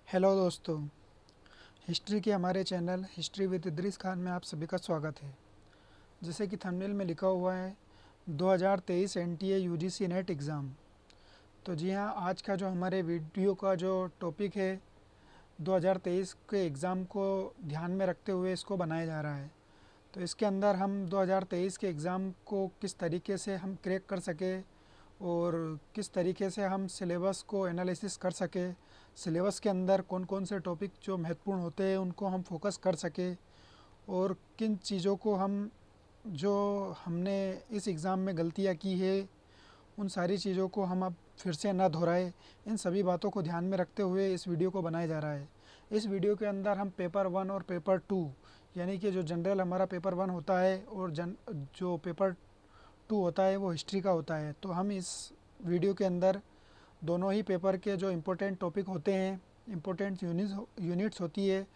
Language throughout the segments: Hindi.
हेलो दोस्तों। हिस्ट्री के हमारे channel history with Idris Khan में आप सभी का स्वागत है। जैसे कि थंबनेल में लिखा हुआ है 2023 एनटीए यूजीसी नेट एग्ज़ाम। तो जी हाँ, आज का जो हमारे वीडियो का जो टॉपिक है 2023 के एग्ज़ाम को ध्यान में रखते हुए इसको बनाया जा रहा है। तो इसके अंदर हम 2023 के एग्ज़ाम को किस तरीके से हम क्रैक कर सके और किस तरीके से हम सिलेबस को एनालिसिस कर सके, सिलेबस के अंदर कौन कौन से टॉपिक जो महत्वपूर्ण होते हैं उनको हम फोकस कर सके और किन चीज़ों को हम जो हमने इस एग्ज़ाम में गलतियाँ की है उन सारी चीज़ों को हम अब फिर से ना दोहराए, इन सभी बातों को ध्यान में रखते हुए इस वीडियो को बनाया जा रहा है। इस वीडियो के अंदर हम पेपर 1 और पेपर 2 यानी कि जो जनरल हमारा पेपर 1 होता है और जो पेपर 2 होता है वो हिस्ट्री का होता है। तो हम इस वीडियो के अंदर दोनों ही पेपर के जो इम्पोर्टेंट टॉपिक होते हैं, इम्पोर्टेंट यूनिट्स होती है,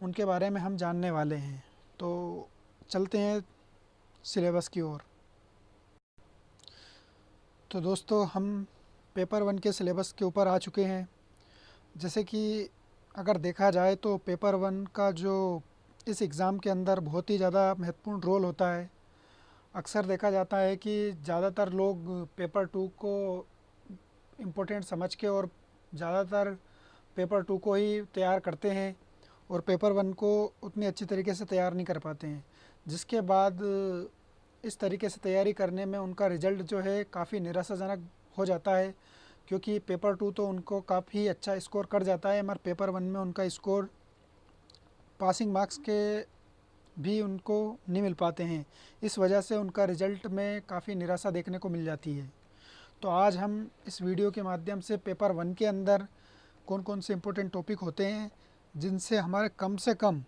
उनके बारे में हम जानने वाले हैं। तो चलते हैं सिलेबस की ओर। तो दोस्तों, हम पेपर 1 के सिलेबस के ऊपर आ चुके हैं। जैसे कि अगर देखा जाए तो पेपर 1 का जो इस एग्ज़ाम के अंदर बहुत ही ज़्यादा महत्वपूर्ण रोल होता है। अक्सर देखा जाता है कि ज़्यादातर लोग पेपर 2 को इम्पोर्टेंट समझ के और ज़्यादातर पेपर 2 को ही तैयार करते हैं और पेपर 1 को उतनी अच्छी तरीके से तैयार नहीं कर पाते हैं, जिसके बाद इस तरीके से तैयारी करने में उनका रिज़ल्ट जो है काफ़ी निराशाजनक हो जाता है। क्योंकि पेपर 2 तो उनको काफ़ी अच्छा स्कोर कर जाता है, मगर पेपर 1 में उनका स्कोर पासिंग मार्क्स के भी उनको नहीं मिल पाते हैं। इस वजह से उनका रिज़ल्ट में काफ़ी निराशा देखने को मिल जाती है। तो आज हम इस वीडियो के माध्यम से पेपर 1 के अंदर कौन कौन से इम्पोर्टेंट टॉपिक होते हैं जिनसे हमारे कम से कम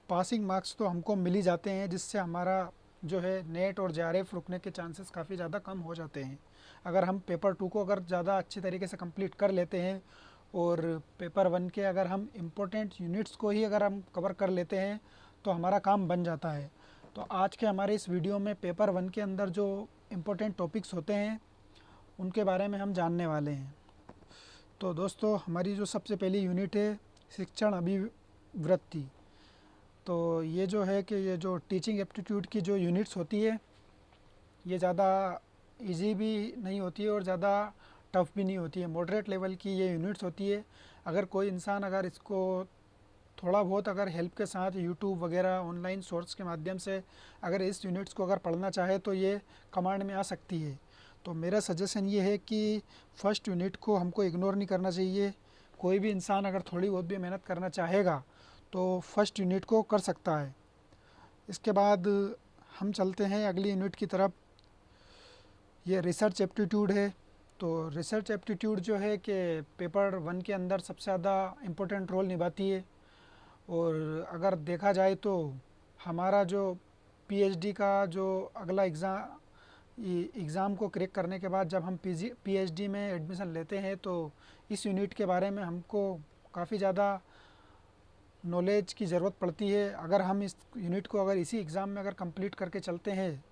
पासिंग मार्क्स तो हमको मिल ही जाते हैं, जिससे हमारा जो है नेट और जेआरएफ रुकने के चांसेस काफ़ी ज़्यादा कम हो जाते हैं। अगर हम पेपर 2 को अगर ज़्यादा अच्छी तरीके से कंप्लीट कर लेते हैं और पेपर 1 के अगर हम इम्पोर्टेंट यूनिट्स को ही अगर हम कवर कर लेते हैं तो हमारा काम बन जाता है। तो आज के हमारे इस वीडियो में पेपर 1 के अंदर जो इम्पोर्टेंट टॉपिक्स होते हैं उनके बारे में हम जानने वाले हैं। तो दोस्तों, हमारी जो सबसे पहली यूनिट है शिक्षण अभिवृत्ति। तो ये जो है कि ये जो टीचिंग एप्टीट्यूड की जो यूनिट्स होती है ये ज़्यादा इजी भी नहीं होती है और ज़्यादा टफ भी नहीं होती है, मॉडरेट लेवल की ये यूनिट्स होती है। अगर कोई इंसान अगर इसको थोड़ा बहुत अगर हेल्प के साथ यूट्यूब वगैरह ऑनलाइन सोर्स के माध्यम से अगर इस यूनिट्स को अगर पढ़ना चाहे तो ये कमांड में आ सकती है। तो मेरा सजेशन ये है कि फ़र्स्ट यूनिट को हमको इग्नोर नहीं करना चाहिए। कोई भी इंसान अगर थोड़ी बहुत भी मेहनत करना चाहेगा तो फर्स्ट यूनिट को कर सकता है। इसके बाद हम चलते हैं अगली यूनिट की तरफ। ये रिसर्च एप्टीट्यूड है। तो रिसर्च एप्टीट्यूड जो है कि पेपर 1 के अंदर सबसे ज़्यादा इम्पोर्टेंट रोल निभाती है। और अगर देखा जाए तो हमारा जो पीएचडी का जो अगला एग्ज़ाम को क्रैक करने के बाद जब हम पीएचडी में एडमिशन लेते हैं तो इस यूनिट के बारे में हमको काफ़ी ज़्यादा नॉलेज की ज़रूरत पड़ती है। अगर हम इस यूनिट को अगर इसी एग्ज़ाम में अगर कंप्लीट करके चलते हैं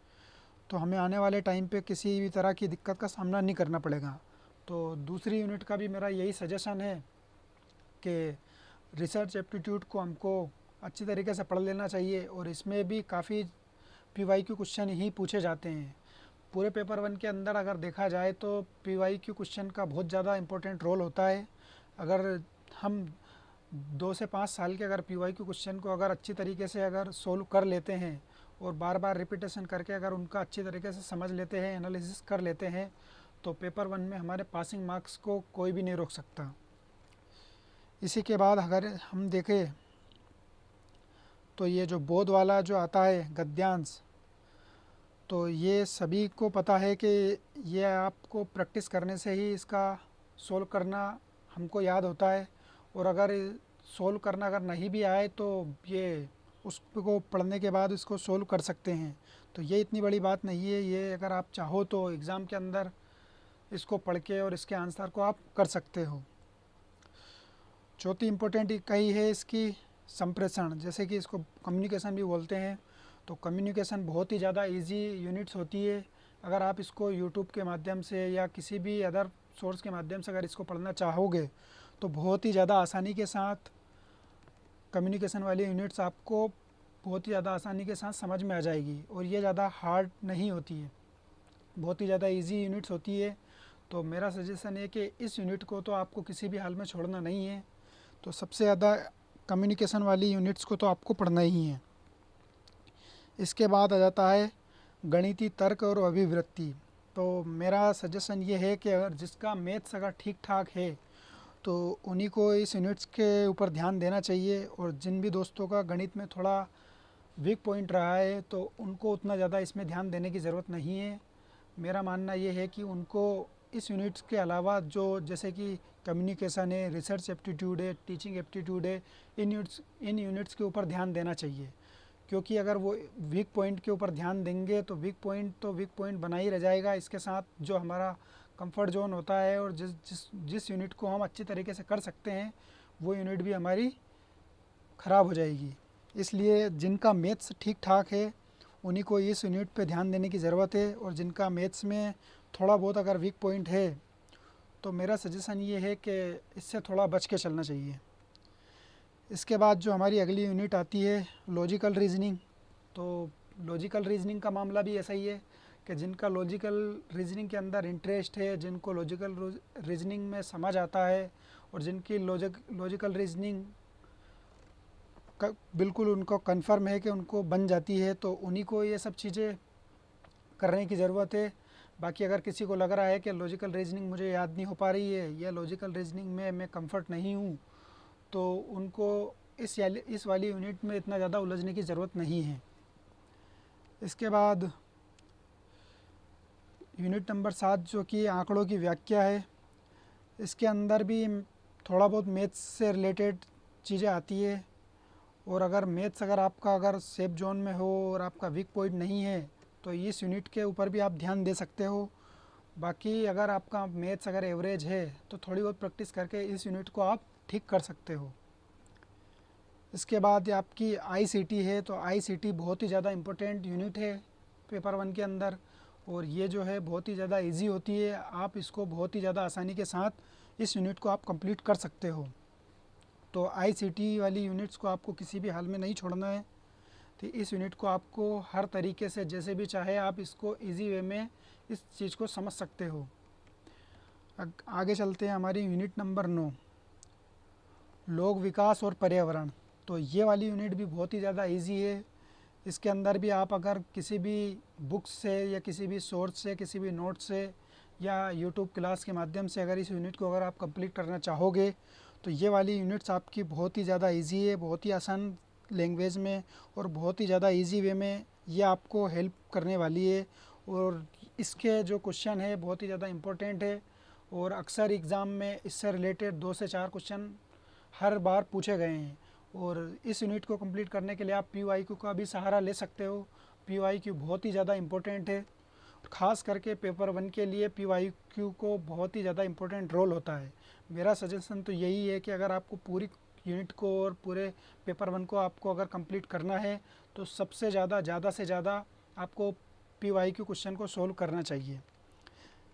तो हमें आने वाले टाइम पे किसी भी तरह की दिक्कत का सामना नहीं करना पड़ेगा। तो दूसरी यूनिट का भी मेरा यही सजेशन है कि रिसर्च एप्टीट्यूड को हमको अच्छी तरीके से पढ़ लेना चाहिए और इसमें भी काफ़ी पीवाईक्यू क्वेश्चन ही पूछे जाते हैं। पूरे पेपर 1 के अंदर अगर देखा जाए तो पीवाईक्यू क्वेश्चन का बहुत ज़्यादा इम्पोर्टेंट रोल होता है। अगर हम 2 से 5 साल के अगर पीवाईक्यू क्वेश्चन को अगर अच्छी तरीके से अगर सोल्व कर लेते हैं और बार बार रिपीटेशन करके अगर उनका अच्छी तरीके से समझ लेते हैं, एनालिसिस कर लेते हैं, तो पेपर 1 में हमारे पासिंग मार्क्स को कोई भी नहीं रोक सकता। इसी के बाद अगर हम देखें तो ये जो बोध वाला जो आता है गद्यांश, तो ये सभी को पता है कि ये आपको प्रैक्टिस करने से ही इसका सोल्व करना हमको याद होता है। और अगर सोल्व करना अगर नहीं भी आए तो ये उसको पढ़ने के बाद इसको सोल्व कर सकते हैं। तो ये इतनी बड़ी बात नहीं है, ये अगर आप चाहो तो एग्ज़ाम के अंदर इसको पढ़ के और इसके आंसर को आप कर सकते हो। चौथी इम्पोर्टेंट इकाई है इसकी संप्रेषण, जैसे कि इसको कम्युनिकेशन भी बोलते हैं। तो कम्युनिकेशन बहुत ही ज़्यादा इजी यूनिट्स होती है। अगर आप इसको यूट्यूब के माध्यम से या किसी भी अदर सोर्स के माध्यम से अगर इसको पढ़ना चाहोगे तो बहुत ही ज़्यादा आसानी के साथ कम्युनिकेशन वाली यूनिट्स आपको बहुत ही ज़्यादा आसानी के साथ समझ में आ जाएगी, और ये ज़्यादा हार्ड नहीं होती है, बहुत ही ज़्यादा इजी यूनिट्स होती है। तो मेरा सजेशन है कि इस यूनिट को तो आपको किसी भी हाल में छोड़ना नहीं है। तो सबसे ज़्यादा कम्युनिकेशन वाली यूनिट्स को तो आपको पढ़ना ही है। इसके बाद आ जाता है गणितीय तर्क और अभिवृत्ति। तो मेरा सजेशन ये है कि अगर जिसका मैथ्स अगर ठीक ठाक है तो उन्हीं को इस यूनिट्स के ऊपर ध्यान देना चाहिए, और जिन भी दोस्तों का गणित में थोड़ा वीक पॉइंट रहा है तो उनको उतना ज़्यादा इसमें ध्यान देने की ज़रूरत नहीं है। मेरा मानना ये है कि उनको इस यूनिट्स के अलावा जो जैसे कि कम्युनिकेशन है, रिसर्च एप्टीट्यूड है, टीचिंग एप्टीट्यूड है, इन यूनिट्स के ऊपर ध्यान देना चाहिए। क्योंकि अगर वो वीक पॉइंट के ऊपर ध्यान देंगे तो वीक पॉइंट बना ही रह जाएगा। इसके साथ जो हमारा कंफर्ट जोन होता है और जिस जिस जिस यूनिट को हम अच्छी तरीके से कर सकते हैं वो यूनिट भी हमारी ख़राब हो जाएगी। इसलिए जिनका मैथ्स ठीक ठाक है उन्हीं को इस यूनिट पे ध्यान देने की ज़रूरत है, और जिनका मैथ्स में थोड़ा बहुत अगर वीक पॉइंट है तो मेरा सजेशन ये है कि इससे थोड़ा बच के चलना चाहिए। इसके बाद जो हमारी अगली यूनिट आती है लॉजिकल रीजनिंग। तो लॉजिकल रीजनिंग का मामला भी ऐसा ही है कि जिनका लॉजिकल रीजनिंग के अंदर इंटरेस्ट है, जिनको लॉजिकल रीजनिंग में समझ आता है, और जिनकी लॉजिकल रीजनिंग बिल्कुल उनको कंफर्म है कि उनको बन जाती है, तो उन्हीं को ये सब चीज़ें करने की ज़रूरत है। बाकी अगर किसी को लग रहा है कि लॉजिकल रीजनिंग मुझे याद नहीं हो पा रही है या लॉजिकल रीजनिंग में मैं कंफर्ट नहीं हूँ, तो उनको इस वाली यूनिट में इतना ज़्यादा उलझने की ज़रूरत नहीं है। इसके बाद यूनिट नंबर 7 जो कि आंकड़ों की व्याख्या है, इसके अंदर भी थोड़ा बहुत मैथ्स से रिलेटेड चीज़ें आती है। और अगर मैथ्स आपका अगर सेफ जोन में हो और आपका वीक पॉइंट नहीं है तो इस यूनिट के ऊपर भी आप ध्यान दे सकते हो। बाकी अगर आपका मैथ्स अगर एवरेज है तो थोड़ी बहुत प्रैक्टिस करके इस यूनिट को आप ठीक कर सकते हो। इसके बाद आपकी आईसीटी है, तो आईसीटी बहुत ही ज़्यादा इम्पोर्टेंट यूनिट है पेपर 1 के अंदर, और ये जो है बहुत ही ज़्यादा इजी होती है। आप इसको बहुत ही ज़्यादा आसानी के साथ इस यूनिट को आप कंप्लीट कर सकते हो। तो आईसीटी वाली यूनिट्स को आपको किसी भी हाल में नहीं छोड़ना है। तो इस यूनिट को आपको हर तरीके से जैसे भी चाहे आप इसको इजी वे में इस चीज़ को समझ सकते हो। आगे चलते हैं हमारी यूनिट नंबर 9, लोक विकास और पर्यावरण। तो ये वाली यूनिट भी बहुत ही ज़्यादा इजी है। इसके अंदर भी आप अगर किसी भी बुक से या किसी भी सोर्स से, किसी भी नोट से या यूट्यूब क्लास के माध्यम से अगर इस यूनिट को अगर आप कंप्लीट करना चाहोगे तो ये वाली यूनिट्स आपकी बहुत ही ज़्यादा इजी है, बहुत ही आसान लैंग्वेज में और बहुत ही ज़्यादा इजी वे में ये आपको हेल्प करने वाली है। और इसके जो क्वेश्चन है बहुत ही ज़्यादा इम्पोर्टेंट है, और अक्सर एग्ज़ाम में इससे रिलेटेड 2 से 4 क्वेश्चन हर बार पूछे गए हैं। और इस यूनिट को कंप्लीट करने के लिए आप पीवाईक्यू का भी सहारा ले सकते हो। पीवाईक्यू बहुत ही ज़्यादा इम्पोर्टेंट है, ख़ास करके पेपर 1 के लिए पीवाईक्यू को बहुत ही ज़्यादा इम्पोर्टेंट रोल होता है। मेरा सजेशन तो यही है कि अगर आपको पूरी यूनिट को और पूरे पेपर 1 को आपको अगर कंप्लीट करना है तो सबसे ज़्यादा से ज़्यादा आपको पीवाईक्यू क्वेश्चन को सोल्व करना चाहिए।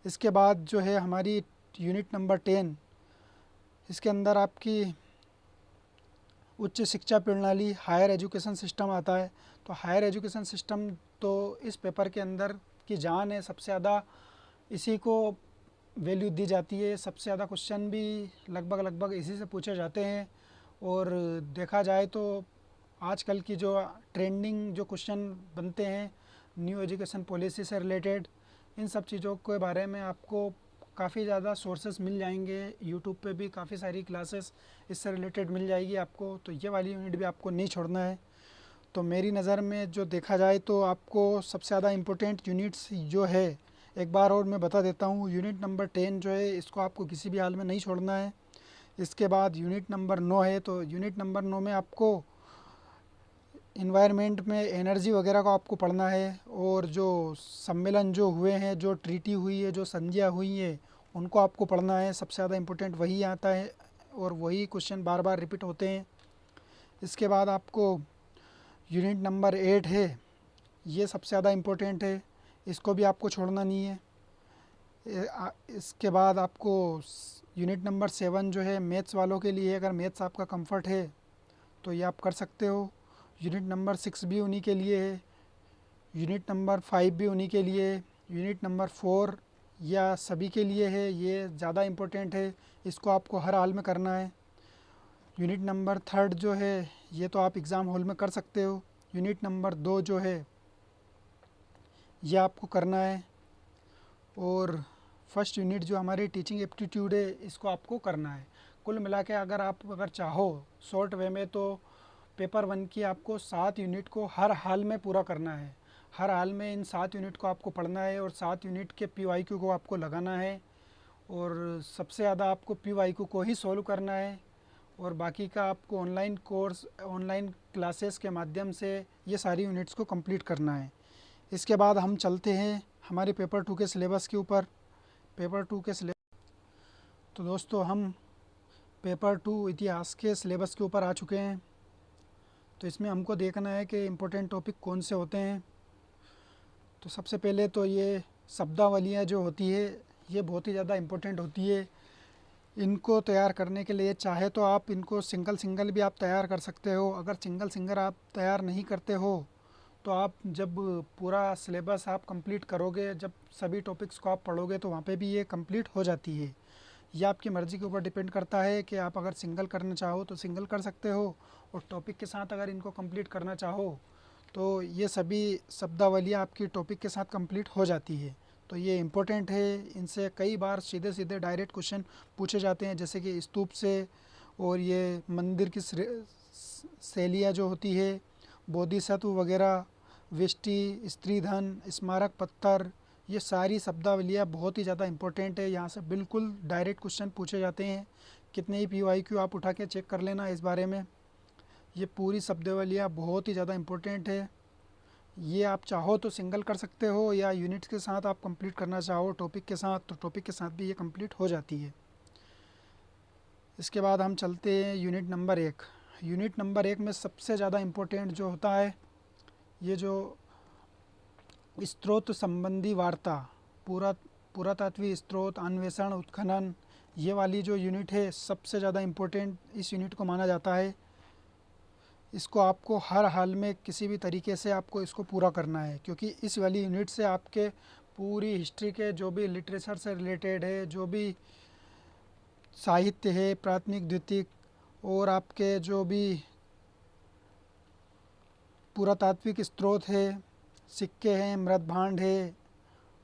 इसके बाद जो है हमारी यूनिट नंबर 10, इसके अंदर आपकी उच्च शिक्षा प्रणाली हायर एजुकेशन सिस्टम आता है। तो हायर एजुकेशन सिस्टम तो इस पेपर के अंदर की जान है, सबसे ज़्यादा इसी को वैल्यू दी जाती है। सबसे ज़्यादा क्वेश्चन भी लगभग इसी से पूछे जाते हैं। और देखा जाए तो आजकल की जो ट्रेंडिंग जो क्वेश्चन बनते हैं न्यू एजुकेशन पॉलिसी से रिलेटेड, इन सब चीज़ों के बारे में आपको काफ़ी ज़्यादा सोर्सेस मिल जाएंगे। यूट्यूब पे भी काफ़ी सारी क्लासेस इससे रिलेटेड मिल जाएगी आपको। तो ये वाली यूनिट भी आपको नहीं छोड़ना है। तो मेरी नज़र में जो देखा जाए तो आपको सबसे ज़्यादा इम्पोर्टेंट यूनिट्स जो है एक बार और मैं बता देता हूँ। यूनिट नंबर 10 जो है इसको आपको किसी भी हाल में नहीं छोड़ना है। इसके बाद यूनिट नंबर 9 है। तो यूनिट नंबर 9 में आपको इन्वायरमेंट में एनर्जी वगैरह को आपको पढ़ना है, और जो सम्मेलन जो हुए हैं, जो ट्रीटी हुई है, जो संधियाँ हुई है उनको आपको पढ़ना है। सबसे ज़्यादा इम्पोर्टेंट वही आता है और वही क्वेश्चन बार बार रिपीट होते हैं। इसके बाद आपको यूनिट नंबर 8 है, ये सबसे ज़्यादा इम्पोर्टेंट है, इसको भी आपको छोड़ना नहीं है। इसके बाद आपको यूनिट नंबर 7 जो है मैथ्स वालों के लिए है, अगर मैथ्स आपका कंफर्ट है तो ये आप कर सकते हो। यूनिट नंबर 6 भी उन्हीं के लिए है, यूनिट नंबर 5 भी उन्हीं के लिए है, यूनिट नंबर 4 या सभी के लिए है, ये ज़्यादा इम्पोर्टेंट है, इसको आपको हर हाल में करना है। यूनिट नंबर 3 जो है ये तो आप एग्ज़ाम हॉल में कर सकते हो। यूनिट नंबर 2 जो है ये आपको करना है, और फर्स्ट यूनिट जो हमारी टीचिंग एप्टीट्यूड है इसको आपको करना है। कुल मिला के अगर चाहो शॉर्ट वे में तो पेपर 1 की आपको 7 यूनिट को हर हाल में पूरा करना है। हर हाल में इन 7 यूनिट को आपको पढ़ना है और 7 यूनिट के PYQ को आपको लगाना है, और सबसे ज़्यादा आपको PYQ को ही सॉल्व करना है, और बाकी का आपको ऑनलाइन कोर्स, ऑनलाइन क्लासेस के माध्यम से ये सारी यूनिट्स को कंप्लीट करना है। इसके बाद हम चलते हैं हमारे पेपर 2 के सिलेबस के ऊपर। पेपर 2 के सिलेबस, तो दोस्तों हम पेपर 2 इतिहास के सिलेबस के ऊपर आ चुके हैं। तो इसमें हमको देखना है कि इम्पोर्टेंट टॉपिक कौन से होते हैं। तो सबसे पहले तो ये शब्दावलियाँ जो होती है ये बहुत ही ज़्यादा इम्पोर्टेंट होती है। इनको तैयार करने के लिए चाहे तो आप इनको सिंगल सिंगल भी आप तैयार कर सकते हो। अगर सिंगल सिंगल आप तैयार नहीं करते हो तो आप जब पूरा सिलेबस आप कंप्लीट करोगे, जब सभी टॉपिक्स को आप पढ़ोगे तो वहाँ पे भी ये कंप्लीट हो जाती है। ये आपकी मर्ज़ी के ऊपर डिपेंड करता है कि आप अगर सिंगल करना चाहो तो सिंगल कर सकते हो, और टॉपिक के साथ अगर इनको कंप्लीट करना चाहो तो ये सभी शब्दावलियाँ आपकी टॉपिक के साथ कंप्लीट हो जाती है। तो ये इम्पोर्टेंट है, इनसे कई बार सीधे सीधे डायरेक्ट क्वेश्चन पूछे जाते हैं, जैसे कि स्तूप से, और ये मंदिर की शैलियाँ जो होती है, बोधिसत्व वगैरह, विष्टि, स्त्रीधन, स्मारक पत्थर, ये सारी शब्दावलियाँ बहुत ही ज़्यादा इम्पोर्टेंट है। यहाँ से बिल्कुल डायरेक्ट क्वेश्चन पूछे जाते हैं। कितने ही PYQ आप उठा के चेक कर लेना इस बारे में। ये पूरी शब्दावलियाँ बहुत ही ज़्यादा इम्पोर्टेंट है। ये आप चाहो तो सिंगल कर सकते हो, या यूनिट्स के साथ आप कंप्लीट करना चाहो टॉपिक के साथ तो टॉपिक के साथ भी ये कंप्लीट हो जाती है। इसके बाद हम चलते हैं यूनिट नंबर 1। यूनिट नंबर 1 में सबसे ज़्यादा इम्पोर्टेंट जो होता है ये जो स्रोत संबंधी वार्ता, पूरा पुरातात्विक स्रोत, अन्वेषण, उत्खनन, ये वाली जो यूनिट है सबसे ज़्यादा इम्पोर्टेंट इस यूनिट को माना जाता है। इसको आपको हर हाल में किसी भी तरीके से आपको इसको पूरा करना है, क्योंकि इस वाली यूनिट से आपके पूरी हिस्ट्री के जो भी लिटरेचर से रिलेटेड है, जो भी साहित्य है प्राथमिक द्वितीयक, और आपके जो भी पुरातात्विक स्रोत है, सिक्के हैं, मृदभांड है,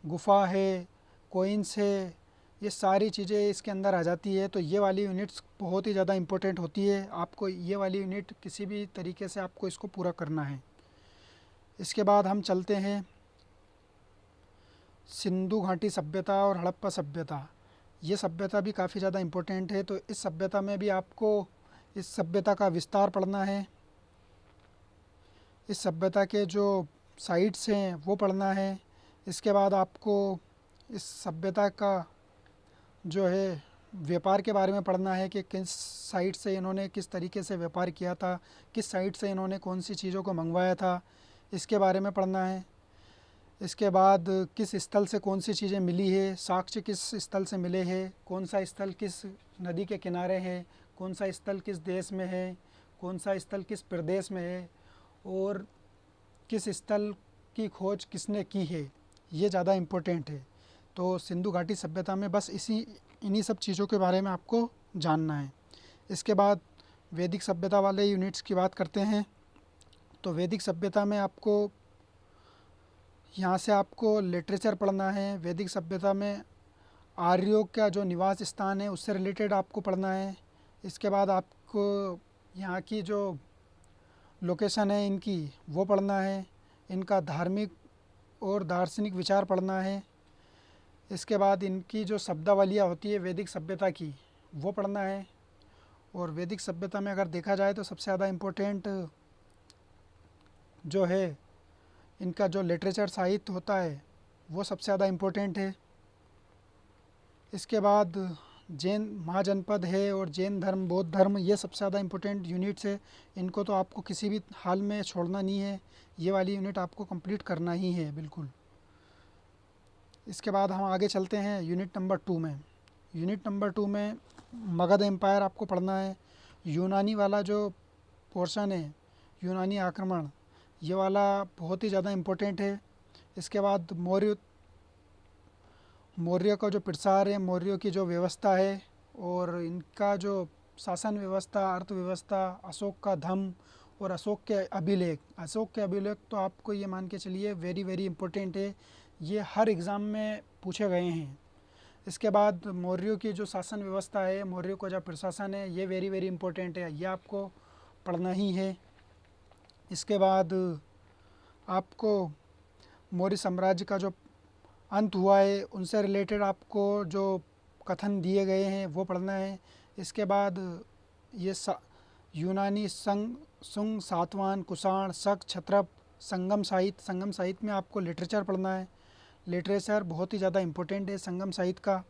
गुफा है, कोइंस है, ये सारी चीज़ें इसके अंदर आ जाती है। तो ये वाली यूनिट्स बहुत ही ज़्यादा इम्पोर्टेंट होती है। आपको ये वाली यूनिट किसी भी तरीके से आपको इसको पूरा करना है। इसके बाद हम चलते हैं सिंधु घाटी सभ्यता और हड़प्पा सभ्यता। ये सभ्यता भी काफ़ी ज़्यादा इम्पोर्टेंट है। तो इस सभ्यता में भी आपको इस सभ्यता का विस्तार पढ़ना है, इस सभ्यता के जो साइट्स हैं वो पढ़ना है। इसके बाद आपको इस सभ्यता का जो है व्यापार के बारे में पढ़ना है कि किस साइट से इन्होंने किस तरीके से व्यापार किया था, किस साइट से इन्होंने कौन सी चीज़ों को मंगवाया था, इसके बारे में पढ़ना है। इसके बाद किस स्थल से कौन सी चीज़ें मिली है, साक्ष्य किस स्थल से मिले हैं, कौन सा स्थल किस नदी के किनारे है, कौन सा स्थल किस देश में है, कौन सा स्थल किस प्रदेश में है, और किस स्थल की खोज किसने की है, ये ज़्यादा इम्पोर्टेंट है। तो सिंधु घाटी सभ्यता में बस इन्हीं सब चीज़ों के बारे में आपको जानना है। इसके बाद वैदिक सभ्यता वाले यूनिट्स की बात करते हैं। तो वैदिक सभ्यता में आपको यहाँ से आपको लिटरेचर पढ़ना है। वैदिक सभ्यता में आर्यों का जो निवास स्थान है उससे रिलेटेड आपको पढ़ना है। इसके बाद आपको यहाँ की जो लोकेशन है इनकी वो पढ़ना है, इनका धार्मिक और दार्शनिक विचार पढ़ना है। इसके बाद इनकी जो शब्दावलियाँ होती है वैदिक सभ्यता की वो पढ़ना है। और वैदिक सभ्यता में अगर देखा जाए तो सबसे ज़्यादा इम्पोर्टेंट जो है इनका जो लिटरेचर साहित्य होता है वो सबसे ज़्यादा इम्पोर्टेंट है। इसके बाद जैन महाजनपद है और जैन धर्म, बौद्ध धर्म, ये सबसे ज़्यादा इम्पोर्टेंट यूनिट्स है। इनको तो आपको किसी भी हाल में छोड़ना नहीं है, ये वाली यूनिट आपको कंप्लीट करना ही है बिल्कुल। इसके बाद हम आगे चलते हैं यूनिट नंबर 2 में। यूनिट नंबर 2 में मगध एम्पायर आपको पढ़ना है। यूनानी वाला जो पोर्शन है, यूनानी आक्रमण, ये वाला बहुत ही ज़्यादा इम्पोर्टेंट है। इसके बाद मौर्य मौर्य का जो प्रसार है, मौर्यों की जो व्यवस्था है और इनका जो शासन व्यवस्था, अर्थव्यवस्था, अशोक का धम्म और अशोक के अभिलेख तो आपको ये मान के चलिए वेरी वेरी इंपॉर्टेंट है। ये हर एग्ज़ाम में पूछे गए हैं। इसके बाद मौर्यों की जो शासन व्यवस्था है, मौर्यों का जो प्रशासन है, ये वेरी वेरी इंपॉर्टेंट है, ये आपको पढ़ना ही है। इसके बाद आपको मौर्य साम्राज्य का जो अंत हुआ है, उनसे रिलेटेड आपको जो कथन दिए गए हैं वो पढ़ना है। इसके बाद ये यूनानी सुंग, सातवाहन, कुषाण, शक, क्षत्रप, संगम साहित्य में आपको लिटरेचर पढ़ना है। लिटरेचर बहुत ही ज़्यादा इम्पोर्टेंट है संगम साहित्य का।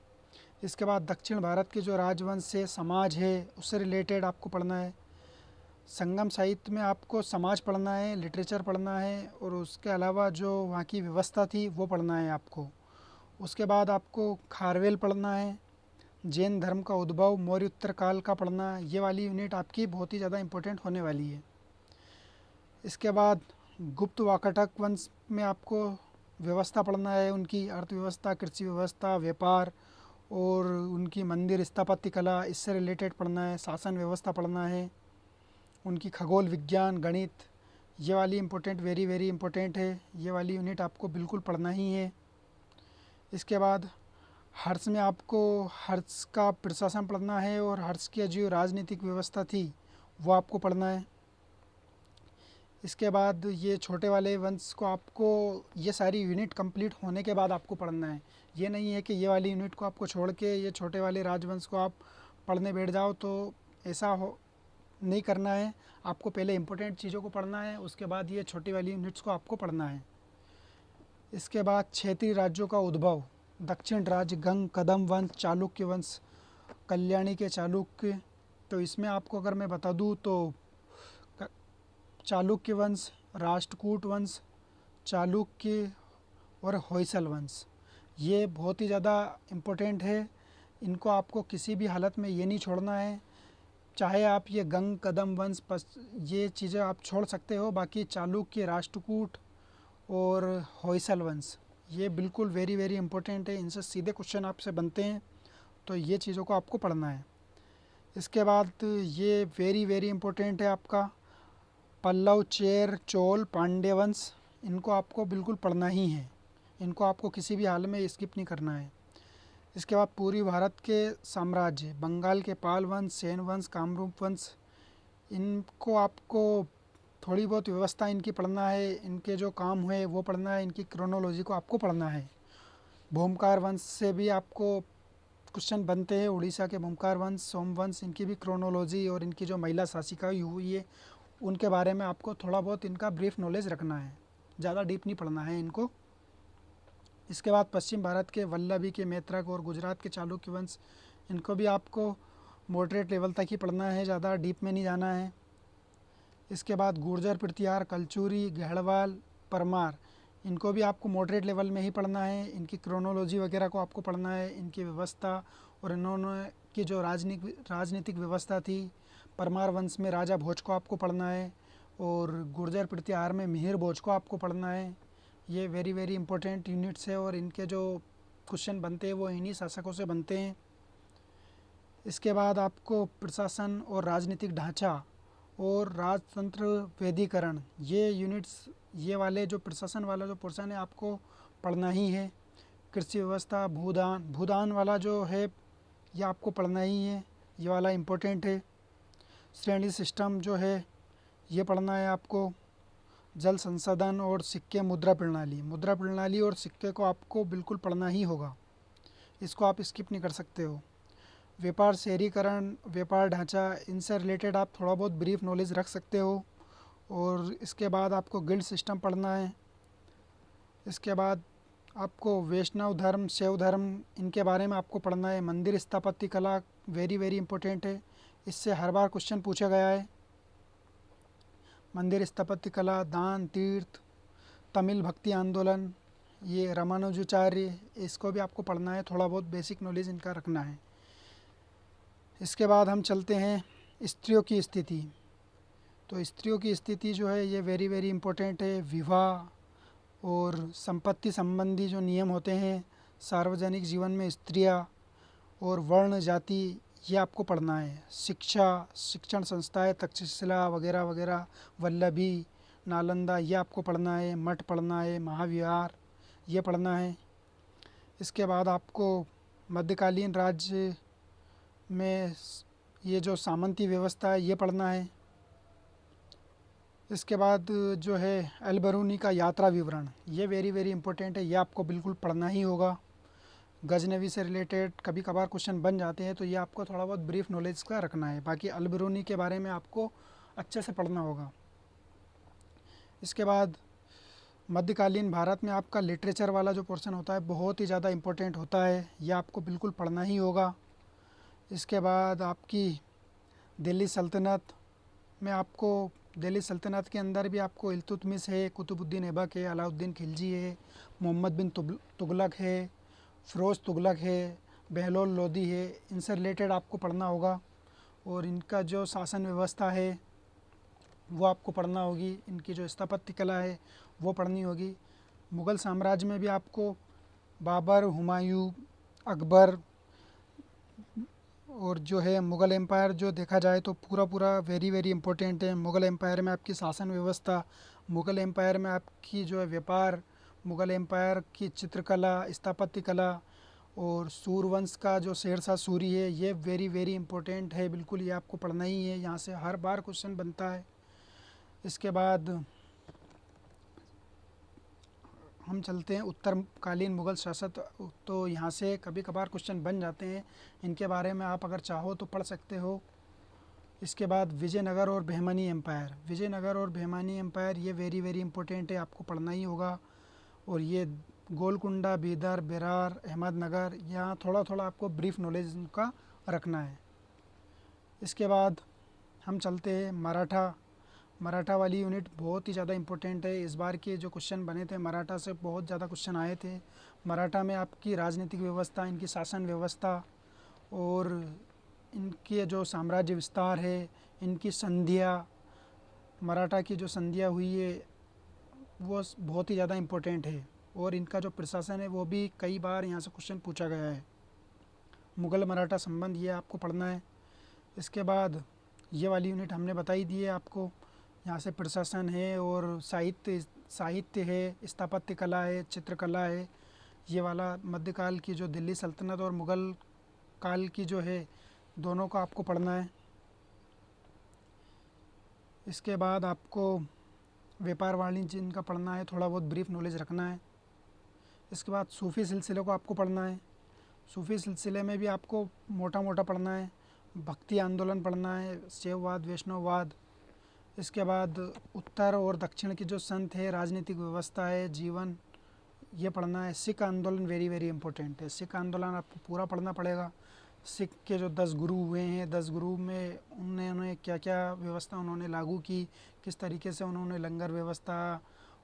इसके बाद दक्षिण भारत के जो राजवंश है, समाज है, उससे रिलेटेड आपको पढ़ना है। संगम साहित्य में आपको समाज पढ़ना है, लिटरेचर पढ़ना है और उसके अलावा जो वहाँ की व्यवस्था थी वो पढ़ना है आपको। उसके बाद आपको खारवेल पढ़ना है, जैन धर्म का उद्भव, मौर्य उत्तर काल का पढ़ना है। ये वाली यूनिट आपकी बहुत ही ज़्यादा इम्पोर्टेंट होने वाली है। इसके बाद गुप्त वाकाटक वंश में आपको व्यवस्था पढ़ना है, उनकी अर्थव्यवस्था, कृषि व्यवस्था, व्यापार और उनकी मंदिर स्थापत्य कला, इससे रिलेटेड पढ़ना है। शासन व्यवस्था पढ़ना है, उनकी खगोल विज्ञान, गणित, ये वाली इम्पोर्टेंट, वेरी वेरी इम्पोर्टेंट है। ये वाली यूनिट आपको बिल्कुल पढ़ना ही है। इसके बाद हर्ष में आपको हर्ष का प्रशासन पढ़ना है और हर्ष की जो राजनीतिक व्यवस्था थी वो आपको पढ़ना है। इसके बाद ये छोटे वाले वंश को आपको, ये सारी यूनिट कंप्लीट होने के बाद आपको पढ़ना है। ये नहीं है कि ये वाली यूनिट को आपको छोड़ के ये छोटे वाले राजवंश को आप पढ़ने बैठ जाओ, तो ऐसा हो नहीं करना है। आपको पहले इम्पोर्टेंट चीज़ों को पढ़ना है, उसके बाद ये छोटी वाली यूनिट्स को आपको पढ़ना है। इसके बाद क्षेत्रीय राज्यों का उद्भव, दक्षिण राज्य, गंग, कदम वंश, चालुक्य वंश, कल्याणी के चालुक्य। तो इसमें आपको अगर मैं बता दूं तो चालुक्य वंश, राष्ट्रकूट वंश, चालुक्य और होयसल वंश, ये बहुत ही ज़्यादा इम्पोर्टेंट है। इनको आपको किसी भी हालत में ये नहीं छोड़ना है। चाहे आप ये गंग, कदम वंश, ये चीज़ें आप छोड़ सकते हो, बाकी चालुक्य, राष्ट्रकूट और होयसल वंश ये बिल्कुल वेरी वेरी इंपॉर्टेंट है। इनसे सीधे क्वेश्चन आपसे बनते हैं, तो ये चीज़ों को आपको पढ़ना है। इसके बाद ये वेरी वेरी इंपॉर्टेंट है आपका पल्लव, चेर, चोल, पांड्य वंश, इनको आपको बिल्कुल पढ़ना ही है। इनको आपको किसी भी हाल में स्किप नहीं करना है। इसके बाद पूर्वी भारत के साम्राज्य, बंगाल के पाल वंश, सेन वंश, कामरूप वंश, इनको आपको थोड़ी बहुत व्यवस्था इनकी पढ़ना है, इनके जो काम हुए वो पढ़ना है, इनकी क्रोनोलॉजी को आपको पढ़ना है। भूमकार वंश से भी आपको क्वेश्चन बनते हैं, उड़ीसा के भूमकार वंश, सोमवंश, इनकी भी क्रोनोलॉजी और इनकी जो महिला शासिका हुई है उनके बारे में आपको थोड़ा बहुत इनका ब्रीफ नॉलेज रखना है, ज़्यादा डीप नहीं पढ़ना है इनको। इसके बाद पश्चिम भारत के वल्लभी के मैत्रक और गुजरात के चालुक्य वंश, इनको भी आपको मॉडरेट लेवल तक ही पढ़ना है, ज़्यादा डीप में नहीं जाना है। इसके बाद गुर्जर, प्रतिहार, कलचुरी, गहड़वाल, परमार, इनको भी आपको मॉडरेट लेवल में ही पढ़ना है। इनकी क्रोनोलॉजी वगैरह को आपको पढ़ना है, इनकी व्यवस्था और इन्होंने की जो राजनीतिक व्यवस्था थी। परमार वंश में राजा भोज को आपको पढ़ना है और गुर्जर प्रतिहार में मिहिर भोज को आपको पढ़ना है। ये वेरी वेरी इंपॉर्टेंट यूनिट्स है और इनके जो क्वेश्चन बनते हैं वो इन्हीं शासकों से बनते हैं। इसके बाद आपको प्रशासन और राजनीतिक ढांचा और राजतंत्र वैधीकरण, ये यूनिट्स, ये वाले जो प्रशासन वाला जो पोर्शन है आपको पढ़ना ही है। कृषि व्यवस्था, भूदान वाला जो है ये आपको पढ़ना ही है, ये वाला इम्पोर्टेंट है। श्रेणी सिस्टम जो है ये पढ़ना है आपको। जल संसाधन और सिक्के, मुद्रा प्रणाली और सिक्के को आपको बिल्कुल पढ़ना ही होगा, इसको आप स्किप नहीं कर सकते हो। व्यापार, शहरीकरण, व्यापार ढांचा, इनसे रिलेटेड आप थोड़ा बहुत ब्रीफ नॉलेज रख सकते हो। और इसके बाद आपको गिल्ड सिस्टम पढ़ना है। इसके बाद आपको वैष्णव धर्म, शैव धर्म, इनके बारे में आपको पढ़ना है। मंदिर स्थापत्य कला वेरी वेरी इंपॉर्टेंट है, इससे हर बार क्वेश्चन पूछा गया है। मंदिर स्थापत्य कला, दान, तीर्थ, तमिल भक्ति आंदोलन, ये रामानुजाचार्य, इसको भी आपको पढ़ना है, थोड़ा बहुत बेसिक नॉलेज इनका रखना है। इसके बाद हम चलते हैं स्त्रियों की स्थिति। तो स्त्रियों की स्थिति जो है ये वेरी वेरी इम्पोर्टेंट है। विवाह और संपत्ति संबंधी जो नियम होते हैं, सार्वजनिक जीवन में स्त्रियां और वर्ण जाति, ये आपको पढ़ना है। शिक्षा, शिक्षण संस्थाएं, तक्षशिला वगैरह वगैरह, वल्लभी, नालंदा, ये आपको पढ़ना है। मठ पढ़ना है, महाविहार ये पढ़ना है। इसके बाद आपको मध्यकालीन राज्य में ये जो सामंती व्यवस्था है ये पढ़ना है। इसके बाद जो है अल बरूनी का यात्रा विवरण, ये वेरी वेरी इंपॉर्टेंट है, ये आपको बिल्कुल पढ़ना ही होगा। गजनवी से रिलेटेड कभी कभार क्वेश्चन बन जाते हैं, तो ये आपको थोड़ा बहुत ब्रीफ नॉलेज का रखना है। बाकी अल बरूनी के बारे में आपको अच्छे से पढ़ना होगा। इसके बाद मध्यकालीन भारत में आपका लिटरेचर वाला जो पोर्शन होता है बहुत ही ज़्यादा इम्पोर्टेंट होता है, ये आपको बिल्कुल पढ़ना ही होगा। इसके बाद आपकी दिल्ली सल्तनत में आपको, दिल्ली सल्तनत के अंदर भी आपको इल्तुतमिश है, कुतुबुद्दीन ऐबक है, अलाउद्दीन खिलजी है, मोहम्मद बिन तुगलक है, फ़िरोज़ तुगलक है, बहलोल लोदी है, इनसे रिलेटेड आपको पढ़ना होगा। और इनका जो शासन व्यवस्था है वो आपको पढ़ना होगी। इनकी जो स्थापत्य कला है वो पढ़नी होगी। मुग़ल साम्राज्य में भी आपको बाबर, हुमायूं, अकबर और जो है मुग़ल एम्पायर, जो देखा जाए तो पूरा पूरा वेरी वेरी इंपॉर्टेंट है। मुग़ल एम्पायर में आपकी शासन व्यवस्था, मुग़ल एम्पायर में आपकी जो है व्यापार, मुग़ल एम्पायर की चित्रकला, स्थापत्य कला, और सूरवंश का जो शेरशाह सूरी है ये वेरी वेरी इंपॉर्टेंट है, बिल्कुल ये आपको पढ़ना ही है, यहाँ से हर बार क्वेश्चन बनता है। इसके बाद हम चलते हैं उत्तरकालीन मुग़ल शासक। तो यहाँ से कभी कभार क्वेश्चन बन जाते हैं, इनके बारे में आप अगर चाहो तो पढ़ सकते हो। इसके बाद विजयनगर और बहमनी एम्पायर, विजयनगर और बहमनी एम्पायर ये वेरी वेरी इंपॉर्टेंट है, आपको पढ़ना ही होगा। और ये गोलकुंडा, बीदर, बेरार, अहमदनगर, यहाँ थोड़ा थोड़ा आपको ब्रीफ नॉलेज का रखना है। इसके बाद हम चलते हैं मराठा। मराठा वाली यूनिट बहुत ही ज़्यादा इम्पोर्टेंट है। इस बार के जो क्वेश्चन बने थे मराठा से बहुत ज़्यादा क्वेश्चन आए थे। मराठा में आपकी राजनीतिक व्यवस्था, इनकी शासन व्यवस्था और इनके जो साम्राज्य विस्तार है, इनकी संधियाँ, मराठा की जो संधियाँ हुई है वो बहुत ही ज़्यादा इम्पोर्टेंट है। और इनका जो प्रशासन है वो भी कई बार यहाँ से क्वेश्चन पूछा गया है। मुग़ल मराठा संबंध ये आपको पढ़ना है। इसके बाद ये वाली यूनिट हमने बताई दी है आपको, यहाँ से प्रशासन है और साहित्य, साहित्य है, स्थापत्य कला है, चित्रकला है, ये वाला मध्यकाल की जो दिल्ली सल्तनत और मुग़ल काल की जो है दोनों को आपको पढ़ना है। इसके बाद आपको व्यापार वाणिज्य इनका पढ़ना है, थोड़ा बहुत ब्रीफ नॉलेज रखना है। इसके बाद सूफ़ी सिलसिले को आपको पढ़ना है। सूफ़ी सिलसिले में भी आपको मोटा मोटा पढ़ना है। भक्ति आंदोलन पढ़ना है, शैववाद, वैष्णववाद। इसके बाद उत्तर और दक्षिण के जो संत है, राजनीतिक व्यवस्था है, जीवन, ये पढ़ना है। सिख आंदोलन वेरी वेरी इंपॉर्टेंट है, सिख आंदोलन आपको पूरा पढ़ना पड़ेगा। सिख के जो 10 गुरु हुए हैं, 10 गुरु में उन्होंने क्या क्या व्यवस्था उन्होंने लागू की, किस तरीके से उन्होंने लंगर व्यवस्था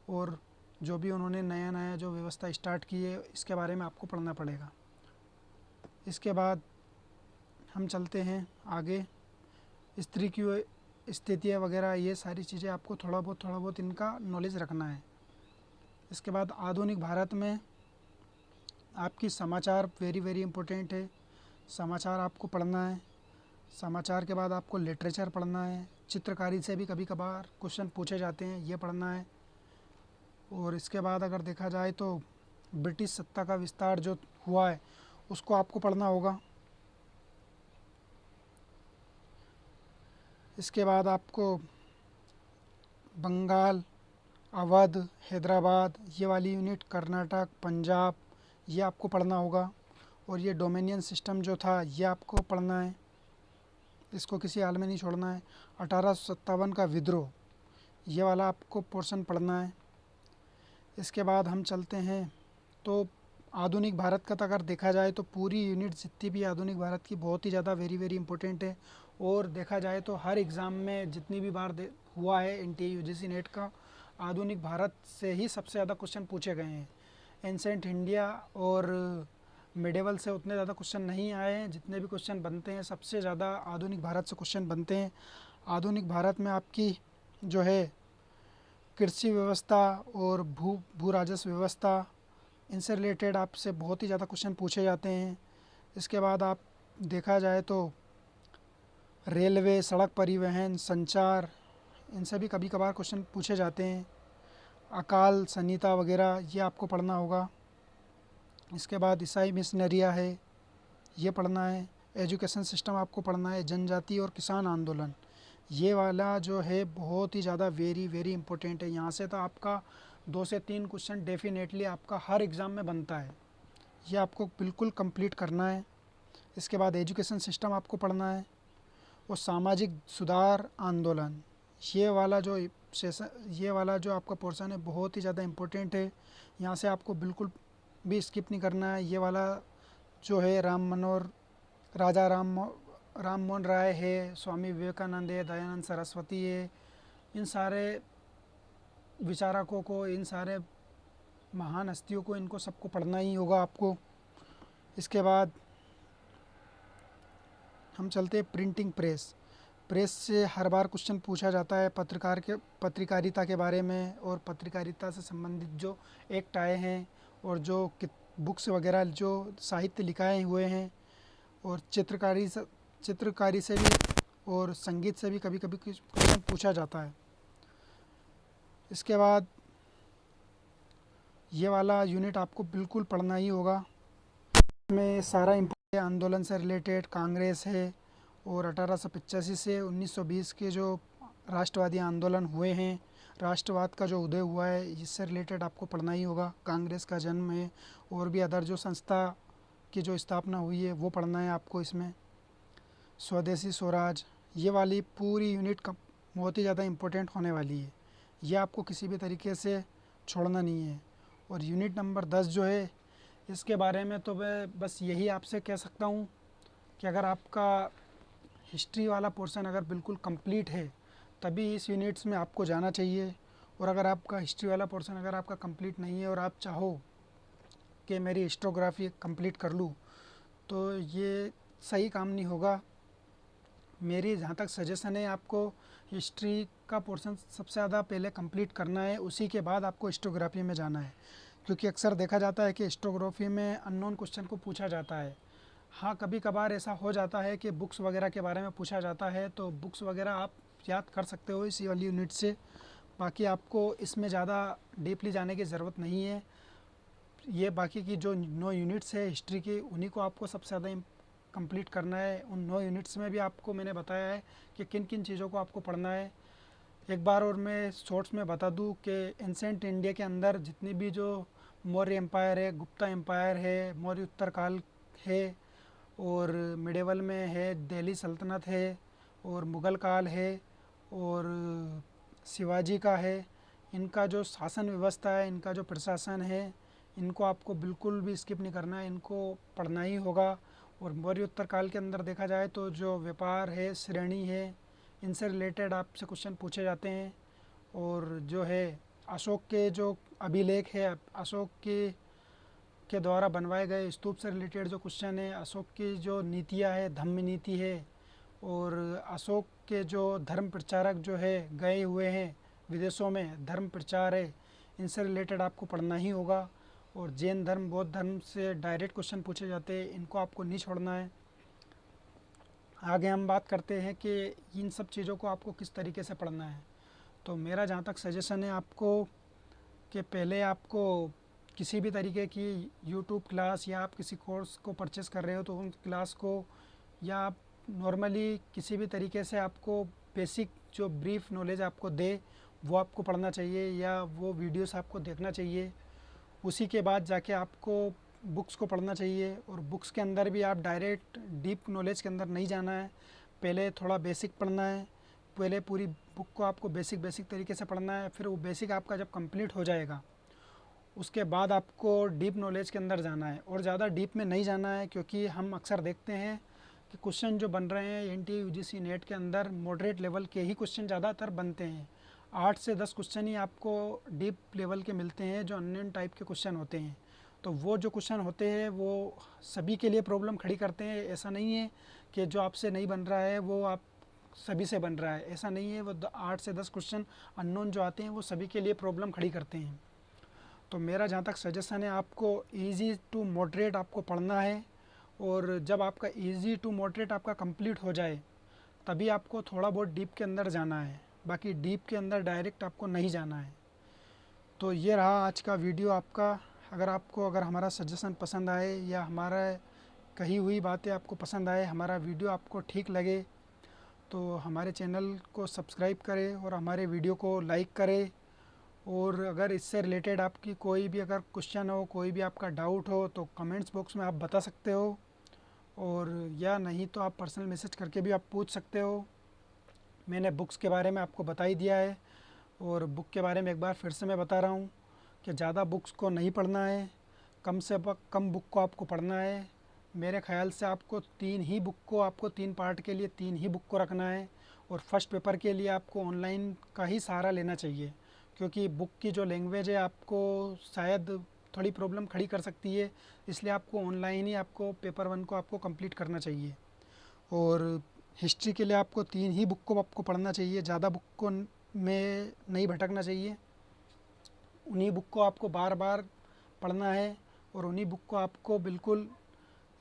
और जो भी उन्होंने नया नया जो व्यवस्था स्टार्ट की है, इसके बारे में आपको पढ़ना पड़ेगा। इसके बाद हम चलते हैं आगे, स्त्री की स्थितियाँ वगैरह, ये सारी चीज़ें आपको थोड़ा बहुत इनका नॉलेज रखना है। इसके बाद आधुनिक भारत में आपकी समाचार वेरी वेरी इंपॉर्टेंट है, समाचार आपको पढ़ना है। समाचार के बाद आपको लिटरेचर पढ़ना है। चित्रकारी से भी कभी कभार क्वेश्चन पूछे जाते हैं, ये पढ़ना है। और इसके बाद अगर देखा जाए तो ब्रिटिश सत्ता का विस्तार जो हुआ है उसको आपको पढ़ना होगा। इसके बाद आपको बंगाल, अवध, हैदराबाद, ये वाली यूनिट, कर्नाटक, पंजाब, ये आपको पढ़ना होगा। और ये डोमिनियन सिस्टम जो था ये आपको पढ़ना है, इसको किसी हाल में नहीं छोड़ना है। 1857 का विद्रोह, ये वाला आपको पोर्शन पढ़ना है। इसके बाद हम चलते हैं तो आधुनिक भारत का, तो अगर देखा जाए तो पूरी यूनिट जितनी भी आधुनिक भारत की बहुत ही ज़्यादा वेरी वेरी इंपॉर्टेंट है। और देखा जाए तो हर एग्ज़ाम में जितनी भी बार हुआ है NTA UGC नेट का, आधुनिक भारत से ही सबसे ज़्यादा क्वेश्चन पूछे गए हैं। एंसेंट इंडिया और मिडेवल से उतने ज़्यादा क्वेश्चन नहीं आए हैं। जितने भी क्वेश्चन बनते हैं सबसे ज़्यादा आधुनिक भारत से क्वेश्चन बनते हैं। आधुनिक भारत में आपकी जो है कृषि व्यवस्था और भू राजस्व व्यवस्था, इनसे रिलेटेड आपसे बहुत ही ज़्यादा क्वेश्चन पूछे जाते हैं। इसके बाद आप देखा जाए तो रेलवे, सड़क परिवहन, संचार, इनसे भी कभी कभार क्वेश्चन पूछे जाते हैं। अकाल संहिता वगैरह ये आपको पढ़ना होगा। इसके बाद ईसाई मिशनरिया है, ये पढ़ना है। एजुकेशन सिस्टम आपको पढ़ना है। जनजाति और किसान आंदोलन, ये वाला जो है बहुत ही ज़्यादा वेरी वेरी इंपॉर्टेंट है। यहाँ से तो आपका 2 से 3 क्वेश्चन डेफिनेटली आपका हर एग्ज़ाम में बनता है। ये आपको बिल्कुल कंप्लीट करना है। इसके बाद एजुकेशन सिस्टम आपको पढ़ना है। और सामाजिक सुधार आंदोलन, ये वाला जो सेशन, ये वाला जो आपका पोर्शन है बहुत ही ज़्यादा इम्पोर्टेंट है। यहाँ से आपको बिल्कुल भी स्किप नहीं करना है। ये वाला जो है राम मोहन राय है, स्वामी विवेकानंद है, दयानंद सरस्वती है, इन सारे विचारकों को, इन सारे महान हस्तियों को, इनको सबको पढ़ना ही होगा आपको। इसके बाद हम चलते हैं प्रिंटिंग प्रेस। प्रेस से हर बार क्वेश्चन पूछा जाता है पत्रकारिता के बारे में, और पत्रकारिता से संबंधित जो एक्ट आए हैं और जो बुक्स वगैरह जो साहित्य लिखाए हुए हैं, और चित्रकारी से भी और संगीत से भी कभी कभी क्वेश्चन पूछा जाता है। इसके बाद ये वाला यूनिट आपको बिल्कुल पढ़ना ही होगा। इसमें सारा इम्पोर्टेंट आंदोलन से रिलेटेड कांग्रेस है, और 1885 से 1920 के जो राष्ट्रवादी आंदोलन हुए हैं, राष्ट्रवाद का जो उदय हुआ है, इससे रिलेटेड आपको पढ़ना ही होगा। कांग्रेस का जन्म है, और भी अदर जो संस्था की जो स्थापना हुई है वो पढ़ना है आपको इसमें। स्वदेशी स्वराज, ये वाली पूरी यूनिट बहुत ही ज़्यादा इम्पोर्टेंट होने वाली है। ये आपको किसी भी तरीके से छोड़ना नहीं है। और यूनिट नंबर 10 जो है, इसके बारे में तो मैं बस यही आपसे कह सकता हूँ कि अगर आपका हिस्ट्री वाला पोर्शन अगर बिल्कुल कंप्लीट है तभी इस यूनिट्स में आपको जाना चाहिए। और अगर आपका हिस्ट्री वाला पोर्शन अगर आपका कंप्लीट नहीं है और आप चाहो कि मेरी हिस्टोग्राफी कंप्लीट कर लूँ, तो ये सही काम नहीं होगा। मेरी जहाँ तक सजेशन है, आपको हिस्ट्री का पोर्शन सबसे ज़्यादा पहले कंप्लीट करना है, उसी के बाद आपको हिस्टोग्राफी में जाना है। क्योंकि अक्सर देखा जाता है कि हिस्टोग्राफी में अननोन क्वेश्चन को पूछा जाता है। हाँ, कभी कभार ऐसा हो जाता है कि बुक्स वगैरह के बारे में पूछा जाता है, तो बुक्स वगैरह आप याद कर सकते हो इसी वाली यूनिट से। बाकी आपको इसमें ज़्यादा डीपली जाने की ज़रूरत नहीं है। ये बाकी की जो 9 यूनिट्स है हिस्ट्री की, उन्हीं को आपको सबसे ज़्यादा कंप्लीट करना है। उन 9 यूनिट्स में भी आपको मैंने बताया है कि किन किन चीज़ों को आपको पढ़ना है। एक बार और मैं शॉर्ट्स में बता दूं कि एंसेंट इंडिया के अंदर जितनी भी जो मौर्य एम्पायर है, गुप्ता एम्पायर है, मौर्य उत्तर काल है, और मिडेवल में है दिल्ली सल्तनत है, और मुग़ल काल है, और शिवाजी का है, इनका जो शासन व्यवस्था है, इनका जो प्रशासन है, इनको आपको बिल्कुल भी स्किप नहीं करना है, इनको पढ़ना ही होगा। और मौर्य उत्तर काल के अंदर देखा जाए तो जो व्यापार है, श्रेणी है, इनसे रिलेटेड आपसे क्वेश्चन पूछे जाते हैं। और जो है अशोक के जो अभिलेख है, अशोक के द्वारा बनवाए गए स्तूप से रिलेटेड जो क्वेश्चन है, अशोक की जो नीतियाँ है, धम्म नीति है, और अशोक के जो धर्म प्रचारक जो है गए हुए हैं विदेशों में, धर्म प्रचार है, इनसे रिलेटेड आपको पढ़ना ही होगा। और जैन धर्म, बौद्ध धर्म से डायरेक्ट क्वेश्चन पूछे जाते हैं, इनको आपको नहीं छोड़ना है। आगे हम बात करते हैं कि इन सब चीज़ों को आपको किस तरीके से पढ़ना है। तो मेरा जहाँ तक सजेशन है आपको, कि पहले आपको किसी भी तरीके की यूट्यूब क्लास, या आप किसी कोर्स को परचेस कर रहे हो तो उन क्लास को, या आप नॉर्मली किसी भी तरीके से आपको बेसिक जो ब्रीफ नॉलेज आपको दे वो आपको पढ़ना चाहिए, या वो वीडियोस आपको देखना चाहिए। उसी के बाद जाके आपको बुक्स को पढ़ना चाहिए। और बुक्स के अंदर भी आप डायरेक्ट डीप नॉलेज के अंदर नहीं जाना है, पहले थोड़ा बेसिक पढ़ना है। पहले पूरी बुक को आपको बेसिक तरीके से पढ़ना है, फिर वो बेसिक आपका जब कंप्लीट हो जाएगा उसके बाद आपको डीप नॉलेज के अंदर जाना है। और ज़्यादा डीप में नहीं जाना है, क्योंकि हम अक्सर देखते हैं कि क्वेश्चन जो बन रहे हैं एनटीए यूजीसी नेट के अंदर मॉडरेट लेवल के ही क्वेश्चन ज़्यादातर बनते हैं। 8 से 10 क्वेश्चन ही आपको डीप लेवल के मिलते हैं जो अननोन टाइप के क्वेश्चन होते हैं। तो वो जो क्वेश्चन होते हैं वो सभी के लिए प्रॉब्लम खड़ी करते हैं। ऐसा नहीं है कि जो आपसे नहीं बन रहा है वो आप सभी से बन रहा है, ऐसा नहीं है। वो 8 से 10 क्वेश्चन अननोन जो आते हैं वो सभी के लिए प्रॉब्लम खड़ी करते हैं। तो मेरा जहाँ तक सजेशन है, आपको इजी टू मॉडरेट आपको पढ़ना है, और जब आपका इजी टू मॉडरेट आपका कंप्लीट हो जाए तभी आपको थोड़ा बहुत डीप के अंदर जाना है, बाकी डीप के अंदर डायरेक्ट आपको नहीं जाना है। तो ये रहा आज का वीडियो आपका। अगर हमारा सजेशन पसंद आए या हमारा कही हुई बातें आपको पसंद आए, हमारा वीडियो आपको ठीक लगे, तो हमारे चैनल को सब्सक्राइब करें और हमारे वीडियो को लाइक करें। और अगर इससे रिलेटेड आपकी कोई भी अगर क्वेश्चन हो, कोई भी आपका डाउट हो, तो कमेंट्स बॉक्स में आप बता सकते हो, और या नहीं तो आप पर्सनल मैसेज करके भी आप पूछ सकते हो। मैंने बुक्स के बारे में आपको बता ही दिया है, और बुक के बारे में एक बार फिर से मैं बता रहा हूँ कि ज़्यादा बुक्स को नहीं पढ़ना है, कम से कम बुक को आपको पढ़ना है। मेरे ख्याल से आपको 3 पार्ट के लिए 3 ही बुक को रखना है, और फर्स्ट पेपर के लिए आपको ऑनलाइन का ही सहारा लेना चाहिए, क्योंकि बुक की जो लैंग्वेज है आपको शायद थोड़ी प्रॉब्लम खड़ी कर सकती है। इसलिए आपको ऑनलाइन ही आपको पेपर 1 को आपको कंप्लीट करना चाहिए। और हिस्ट्री के लिए आपको 3 ही बुक को आपको पढ़ना चाहिए, ज़्यादा बुक को में नहीं भटकना चाहिए। उन्हीं बुक को आपको बार बार पढ़ना है, और उन्हीं बुक को आपको बिल्कुल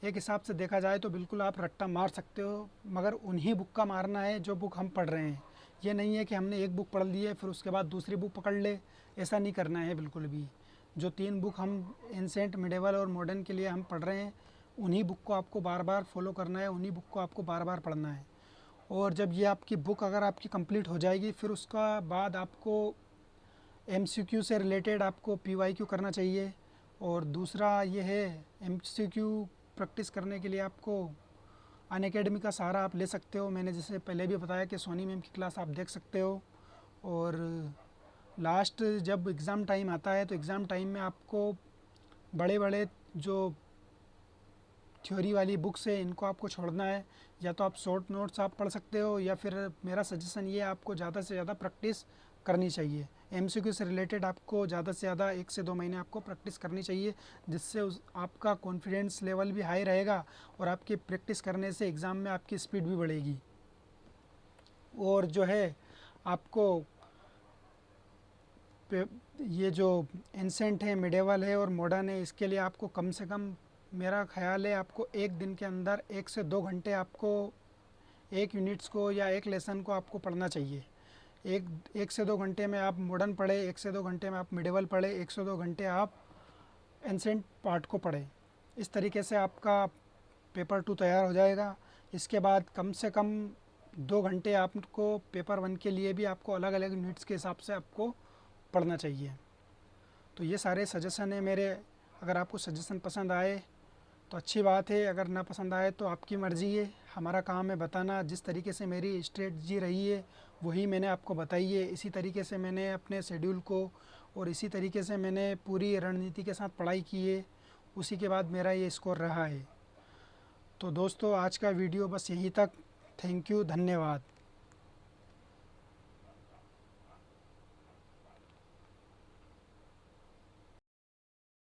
एक हिसाब से देखा जाए तो बिल्कुल आप रट्टा मार सकते हो, मगर उन्हीं बुक का मारना है जो बुक हम पढ़ रहे हैं। ये नहीं है कि हमने एक बुक पढ़ ली है फिर उसके बाद दूसरी बुक पकड़ ले, ऐसा नहीं करना है बिल्कुल भी। जो 3 बुक हम एंसेंट, मिडेवल और मॉडर्न के लिए हम पढ़ रहे हैं, उन्हीं बुक को आपको बार बार फॉलो करना है, उन्हीं बुक को आपको बार बार पढ़ना है। और जब ये आपकी बुक अगर आपकी कंप्लीट हो जाएगी, फिर उसका बाद आपको एमसीक्यू से रिलेटेड आपको पीवाईक्यू करना चाहिए। और दूसरा ये है, एमसीक्यू प्रैक्टिस करने के लिए आपको अनअकैडमी का सहारा आप ले सकते हो। मैंने जैसे पहले भी बताया कि सोनी मैम की क्लास आप देख सकते हो। और लास्ट जब एग्ज़ाम टाइम आता है तो एग्ज़ाम टाइम में आपको बड़े बड़े जो थ्योरी वाली बुक्स है इनको आपको छोड़ना है। या तो आप शॉर्ट नोट्स आप पढ़ सकते हो, या फिर मेरा सजेशन ये है आपको ज़्यादा से ज़्यादा प्रैक्टिस करनी चाहिए। एमसीक्यू से रिलेटेड आपको ज़्यादा से ज़्यादा 1 से 2 महीने आपको प्रैक्टिस करनी चाहिए, जिससे आपका कॉन्फिडेंस लेवल भी हाई रहेगा, और आपकी प्रैक्टिस करने से एग्ज़ाम में आपकी स्पीड भी बढ़ेगी। और जो है आपको ये जो एंसेंट है, मिडेवल है और मॉडर्न है, इसके लिए आपको कम से कम मेरा ख्याल है आपको एक दिन के अंदर 1 से 2 घंटे आपको एक यूनिट्स को या एक लेसन को आपको पढ़ना चाहिए। एक 1 से 2 घंटे में आप मॉडर्न पढ़े, 1 से 2 घंटे में आप मिडेवल पढ़े, 1 से 2 घंटे आप एंसेंट पार्ट को पढ़े। इस तरीके से आपका पेपर 2 तैयार हो जाएगा। इसके बाद कम से कम 2 घंटे आपको पेपर 1 के लिए भी आपको अलग अलग यूनिट्स के हिसाब से आपको पढ़ना चाहिए। तो ये सारे सजेशन है मेरे। अगर आपको सजेशन पसंद आए तो अच्छी बात है, अगर ना पसंद आए तो आपकी मर्ज़ी है। हमारा काम है बताना। जिस तरीके से मेरी स्ट्रेटजी रही है वही मैंने आपको बताई है। इसी तरीके से मैंने अपने शेड्यूल को और इसी तरीके से मैंने पूरी रणनीति के साथ पढ़ाई की है, उसी के बाद मेरा ये स्कोर रहा है। तो दोस्तों आज का वीडियो बस यहीं तक। थैंक यू, धन्यवाद।